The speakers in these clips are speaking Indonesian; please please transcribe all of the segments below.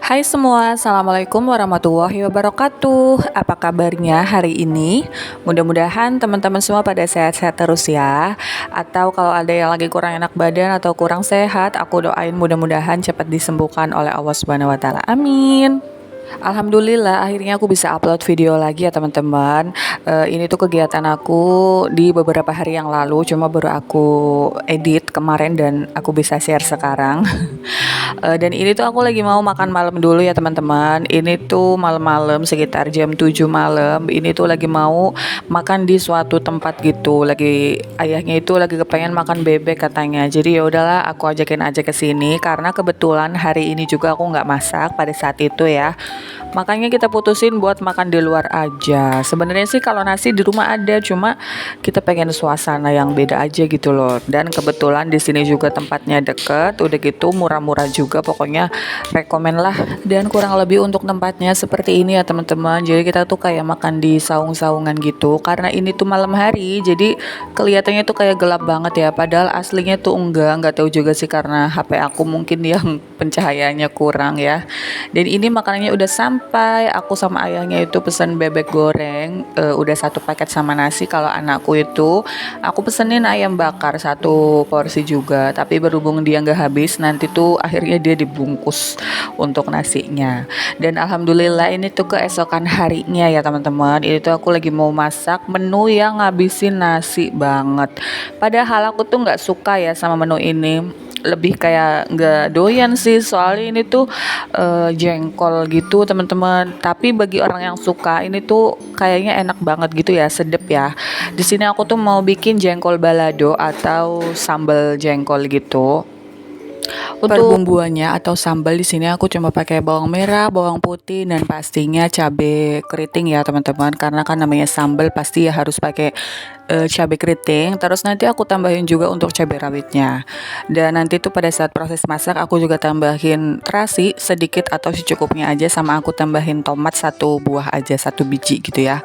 Hai semua, Assalamualaikum warahmatullahi wabarakatuh. Apa kabarnya hari ini? Mudah-mudahan teman-teman semua pada sehat-sehat terus ya. Atau kalau ada yang lagi kurang enak badan atau kurang sehat, aku doain mudah-mudahan cepat disembuhkan oleh Allah Subhanahu wa taala. Amin. Alhamdulillah akhirnya aku bisa upload video lagi ya teman-teman. Ini tuh kegiatan aku di beberapa hari yang lalu, cuma baru aku edit kemarin dan aku bisa share sekarang. Dan ini tuh aku lagi mau makan malam dulu ya teman-teman. Ini tuh malam-malam sekitar jam 7 malam. Ini tuh lagi mau makan di suatu tempat gitu. Lagi ayahnya itu lagi kepengen makan bebek katanya. Jadi ya udahlah aku ajakin aja ke sini karena kebetulan hari ini juga aku nggak masak pada saat itu ya. Makanya kita putusin buat makan di luar aja. Sebenarnya sih kalau nasi di rumah ada, cuma kita pengen suasana yang beda aja gitu loh. Dan kebetulan di sini juga tempatnya deket, udah gitu murah-murah juga. Pokoknya rekomen lah. Dan kurang lebih untuk tempatnya seperti ini ya teman-teman. Jadi kita tuh kayak makan di saung-saungan gitu. Karena ini tuh malam hari, jadi kelihatannya tuh kayak gelap banget ya. Padahal aslinya tuh enggak tahu juga sih karena HP aku mungkin yang pencahayaannya kurang ya. Dan ini makanannya udah sampai, aku sama ayahnya itu pesan bebek goreng, udah satu paket sama nasi. Kalau anakku itu, aku pesenin ayam bakar satu porsi juga. Tapi berhubung dia nggak habis, nanti tuh akhirnya dia dibungkus untuk nasinya. Dan alhamdulillah ini tuh keesokan harinya ya teman-teman. Ini tuh aku lagi mau masak menu yang ngabisin nasi banget. Padahal aku tuh nggak suka ya sama menu ini, lebih kayak nggak doyan sih soalnya ini tuh jengkol gitu teman-teman. Tapi bagi orang yang suka ini tuh kayaknya enak banget gitu ya, sedep ya. Di sini aku tuh mau bikin jengkol balado atau sambal jengkol gitu. Untuk bumbuannya atau sambal di sini aku cuma pakai bawang merah, bawang putih dan pastinya cabai keriting ya teman-teman. Karena kan namanya sambal pasti ya harus pakai cabai keriting. Terus nanti aku tambahin juga untuk cabai rawitnya. Dan nanti tuh pada saat proses masak aku juga tambahin terasi sedikit atau secukupnya aja, sama aku tambahin tomat satu buah aja, satu biji gitu ya.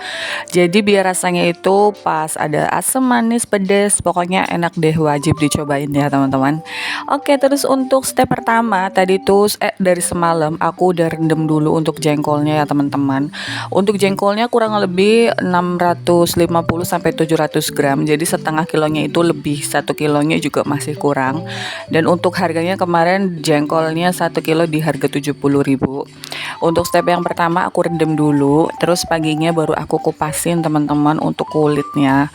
Jadi biar rasanya itu pas, ada asam, manis, pedas, pokoknya enak deh, wajib dicobain ya teman-teman. Oke, terus untuk step pertama tadi tuh dari semalam aku udah rendam dulu untuk jengkolnya ya teman-teman. Untuk jengkolnya kurang lebih 650 sampai 700 gram. Jadi setengah kilonya itu lebih, 1 kilonya juga masih kurang. Dan untuk harganya kemarin jengkolnya 1 kilo di harga 70.000. Untuk step yang pertama aku rendam dulu, terus paginya baru aku kupasin teman-teman untuk kulitnya.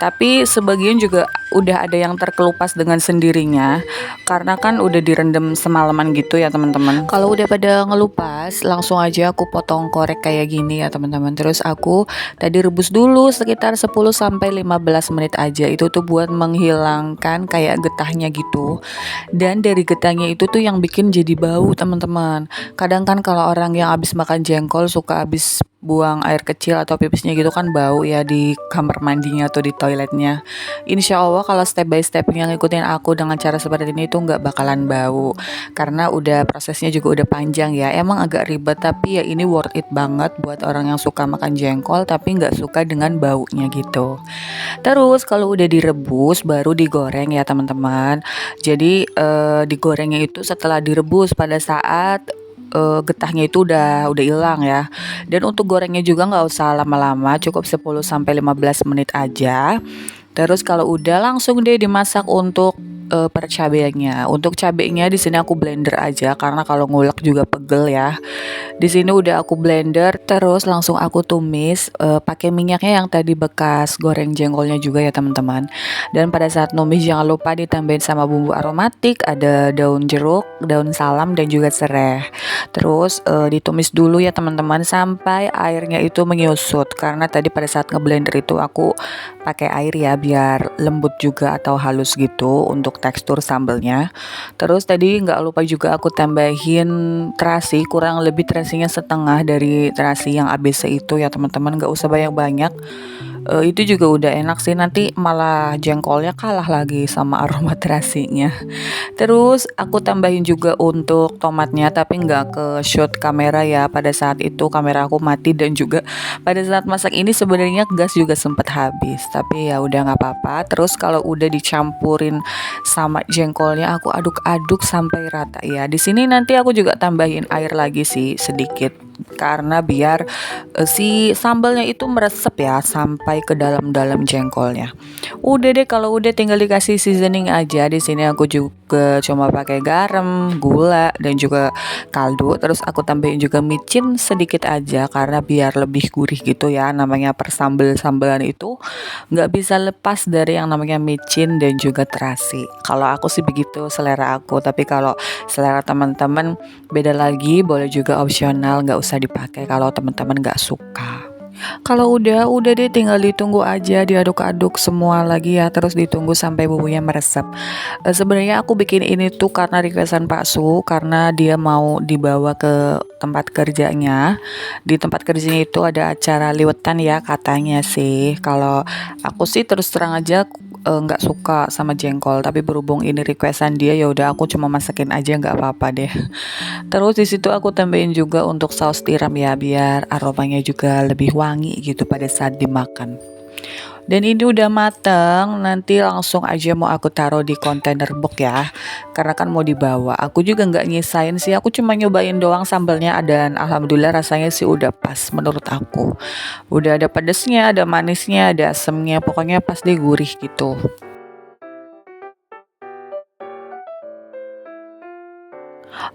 Tapi sebagian juga udah ada yang terkelupas dengan sendirinya karena kan udah direndam semalaman gitu ya teman-teman. Kalau udah pada ngelupas, langsung aja aku potong korek kayak gini ya teman-teman. Terus aku tadi rebus dulu sekitar 10 sampai 15 menit aja. Itu tuh buat menghilangkan kayak getahnya gitu. Dan dari getahnya itu tuh yang bikin jadi bau teman-teman. Kadang kan kalau orang yang habis makan jengkol suka habis buang air kecil atau pipisnya gitu kan bau ya di kamar mandinya atau di toiletnya. Insya Allah kalau step by step yang ngikutin aku dengan cara seperti ini tuh nggak bakalan bau, karena udah prosesnya juga udah panjang ya. Emang agak ribet tapi ya ini worth it banget buat orang yang suka makan jengkol tapi nggak suka dengan baunya gitu. Terus kalau udah direbus baru digoreng ya teman-teman. Jadi digorengnya itu setelah direbus pada saat getahnya itu udah hilang ya. Dan untuk gorengnya juga nggak usah lama-lama, cukup 10 sampai 15 menit aja. Terus kalau udah langsung deh dimasak untuk percabaiannya. Untuk cabenya di sini aku blender aja karena kalau ngulek juga pegel ya. Di sini udah aku blender, terus langsung aku tumis pakai minyaknya yang tadi bekas goreng jengkolnya juga ya teman-teman. Dan pada saat numis jangan lupa ditambahin sama bumbu aromatik, ada daun jeruk, daun salam dan juga serai. Terus ditumis dulu ya teman-teman sampai airnya itu menyusut, karena tadi pada saat ngeblender itu aku pakai air ya biar lembut juga atau halus gitu untuk tekstur sambalnya. Terus tadi nggak lupa juga aku tambahin terasi, kurang lebih terasinya setengah dari terasi yang ABC itu ya teman-teman, nggak usah banyak-banyak. Itu juga udah enak sih, nanti malah jengkolnya kalah lagi sama aroma terasinya. Terus aku tambahin juga untuk tomatnya, tapi nggak ke shoot kamera ya. Pada saat itu kamera aku mati, dan juga pada saat masak ini sebenarnya gas juga sempat habis. Tapi ya udah nggak apa-apa. Terus kalau udah dicampurin sama jengkolnya, aku aduk-aduk sampai rata ya. Di sini nanti aku juga tambahin air lagi sih sedikit, karena biar si sambalnya itu meresep ya sampai ke dalam-dalam jengkolnya. Udah deh, kalau udah tinggal dikasih seasoning aja. Di sini aku juga cuma pakai garam, gula, dan juga kaldu. Terus aku tambahin juga micin sedikit aja karena biar lebih gurih gitu ya. Namanya persambal-sambalan itu nggak bisa lepas dari yang namanya micin dan juga terasi. Kalau aku sih begitu selera aku, tapi kalau selera teman-teman beda lagi, boleh juga opsional, nggak usah dipakai kalau teman-teman nggak suka. Kalau udah deh, tinggal ditunggu aja, diaduk-aduk semua lagi ya, terus ditunggu sampai bumbunya meresap. Sebenarnya aku bikin ini tuh karena requestan Pak Su, karena dia mau dibawa ke tempat kerjanya. Di tempat kerjanya itu ada acara liwetan ya katanya sih. Kalau aku sih terus terang aja nggak suka sama jengkol, tapi berhubung ini requestan dia, ya udah aku cuma masakin aja, nggak apa-apa deh. Terus di situ aku tambahin juga untuk saus tiram ya, biar aromanya juga lebih wangi gitu pada saat dimakan. Dan ini udah mateng, nanti langsung aja mau aku taruh di kontainer box ya, karena kan mau dibawa. Aku juga nggak nyisain sih, aku cuma nyobain doang sambalnya, dan alhamdulillah rasanya sih udah pas menurut aku. Udah ada pedesnya, ada manisnya, ada asemnya, pokoknya pas deh, gurih gitu.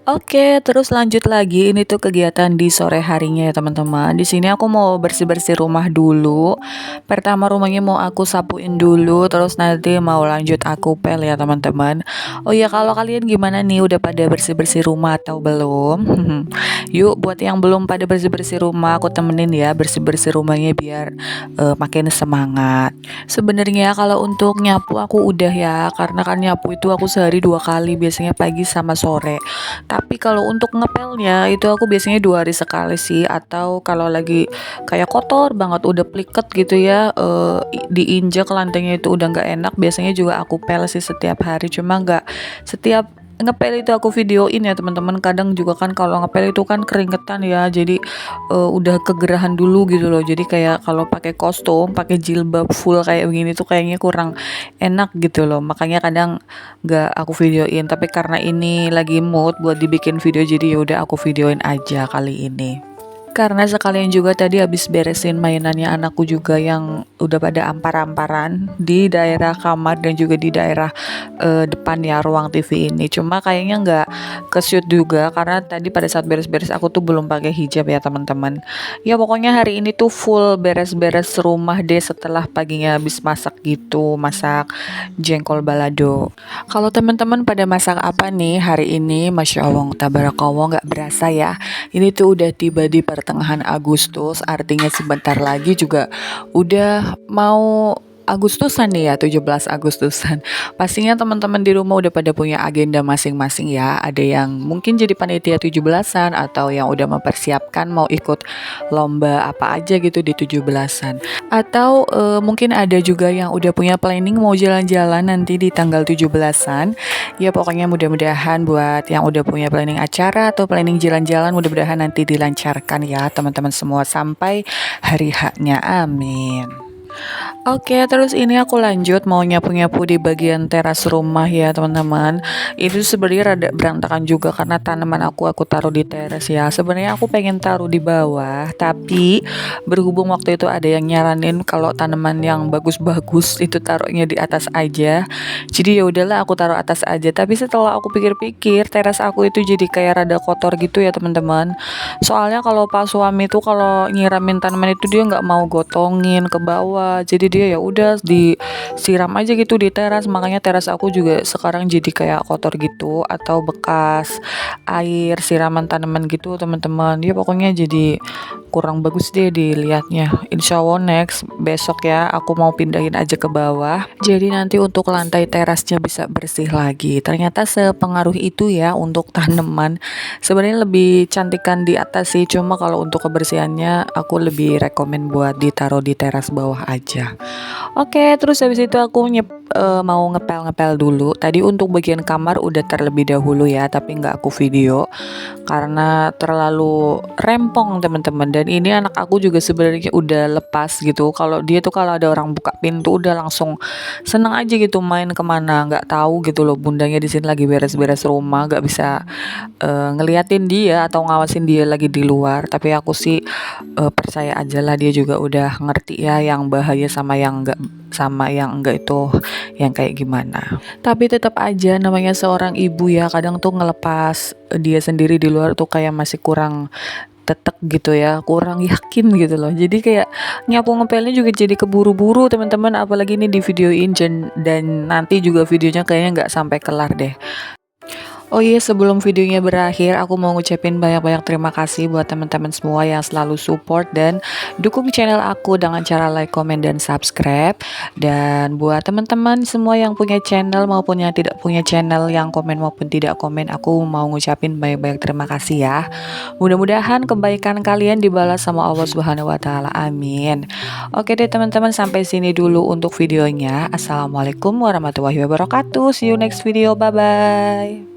Oke, terus lanjut lagi. Ini tuh kegiatan di sore harinya ya teman-teman. Di sini aku mau bersih-bersih rumah dulu. Pertama rumahnya mau aku sapuin dulu, terus nanti mau lanjut aku pel ya teman-teman. Oh ya, kalau kalian gimana nih? Udah pada bersih-bersih rumah atau belum? Yuk, buat yang belum pada bersih-bersih rumah, aku temenin ya bersih-bersih rumahnya biar makin semangat. Sebenarnya kalau untuk nyapu aku udah ya, karena kan nyapu itu aku sehari 2 kali, biasanya pagi sama sore. Tapi kalau untuk ngepelnya itu aku biasanya 2 hari sekali sih, atau kalau lagi kayak kotor banget udah pliket gitu ya, diinjak lantainya itu udah nggak enak, biasanya juga aku pel sih setiap hari, cuma nggak setiap ngepel itu aku videoin ya teman-teman. Kadang juga kan kalau ngepel itu kan keringetan ya, jadi udah kegerahan dulu gitu loh, jadi kayak kalau pakai kostum, pakai jilbab full kayak begini tuh kayaknya kurang enak gitu loh, makanya kadang nggak aku videoin. Tapi karena ini lagi mood buat dibikin video, jadi yaudah aku videoin aja kali ini. Karena sekalian juga tadi habis beresin mainannya anakku juga yang udah pada ampar-amparan di daerah kamar dan juga di daerah depan ya ruang TV ini. Cuma kayaknya nggak ke shoot juga karena tadi pada saat beres-beres aku tuh belum pakai hijab ya teman-teman. Ya pokoknya hari ini tuh full beres-beres rumah deh setelah paginya habis masak gitu, masak jengkol balado. Kalau teman-teman pada masak apa nih hari ini? Masya Allah, tabarakallah, nggak berasa ya. Ini tuh udah tiba di pertengahan Agustus, artinya sebentar lagi juga udah mau Agustusan nih ya, 17 Agustusan. Pastinya teman-teman di rumah udah pada punya agenda masing-masing ya. Ada yang mungkin jadi panitia 17-an, atau yang udah mempersiapkan mau ikut lomba apa aja gitu di 17-an. Atau mungkin ada juga yang udah punya planning mau jalan-jalan nanti di tanggal 17-an. Ya pokoknya mudah-mudahan buat yang udah punya planning acara atau planning jalan-jalan, mudah-mudahan nanti dilancarkan ya teman-teman semua sampai hari haknya. Amin. Oke, terus ini aku lanjut mau nyapu-nyapu di bagian teras rumah ya teman-teman. Itu sebenarnya rada berantakan juga karena tanaman aku taruh di teras ya. Sebenarnya aku pengen taruh di bawah, tapi berhubung waktu itu ada yang nyaranin kalau tanaman yang bagus-bagus itu taruhnya di atas aja. Jadi ya udahlah aku taruh atas aja. Tapi setelah aku pikir-pikir, teras aku itu jadi kayak rada kotor gitu ya teman-teman. Soalnya kalau Pak suami tuh kalau nyiramin tanaman itu dia nggak mau gotongin ke bawah. Jadi dia ya udah disiram aja gitu di teras. Makanya teras aku juga sekarang jadi kayak kotor gitu, atau bekas air siraman tanaman gitu teman-teman. Dia pokoknya jadi kurang bagus deh dilihatnya. Insya Allah next besok ya aku mau pindahin aja ke bawah. Jadi nanti untuk lantai terasnya bisa bersih lagi. Ternyata sepengaruh itu ya untuk tanaman. Sebenarnya lebih cantikan di atas sih, cuma kalau untuk kebersihannya aku lebih rekomen buat ditaruh di teras bawah aja. Oke, terus habis itu aku mau ngepel-ngepel dulu. Tadi untuk bagian kamar udah terlebih dahulu ya, tapi nggak aku video karena terlalu rempong teman-teman. Dan ini anak aku juga sebenarnya udah lepas gitu. Kalau dia tuh kalau ada orang buka pintu udah langsung seneng aja gitu main kemana. Nggak tahu gitu loh bundanya di sini lagi beres-beres rumah, nggak bisa ngeliatin dia atau ngawasin dia lagi di luar. Tapi aku sih percaya aja lah dia juga udah ngerti ya yang bahaya sama yang enggak itu yang kayak gimana. Tapi tetap aja namanya seorang ibu ya kadang tuh ngelepas dia sendiri di luar tuh kayak masih kurang tetek gitu ya, kurang yakin gitu loh. Jadi kayak nyapu ngepelnya juga jadi keburu-buru teman-teman, apalagi ini di videoin dan nanti juga videonya kayaknya nggak sampai kelar deh. Oh iya, sebelum videonya berakhir, aku mau ngucapin banyak-banyak terima kasih buat teman-teman semua yang selalu support dan dukung channel aku dengan cara like, comment, dan subscribe. Dan buat teman-teman semua yang punya channel maupun yang tidak punya channel, yang komen maupun tidak komen, aku mau ngucapin banyak-banyak terima kasih ya. Mudah-mudahan kebaikan kalian dibalas sama Allah Subhanahu wa taala. Amin. Oke deh teman-teman, sampai sini dulu untuk videonya. Assalamualaikum warahmatullahi wabarakatuh. See you next video. Bye bye.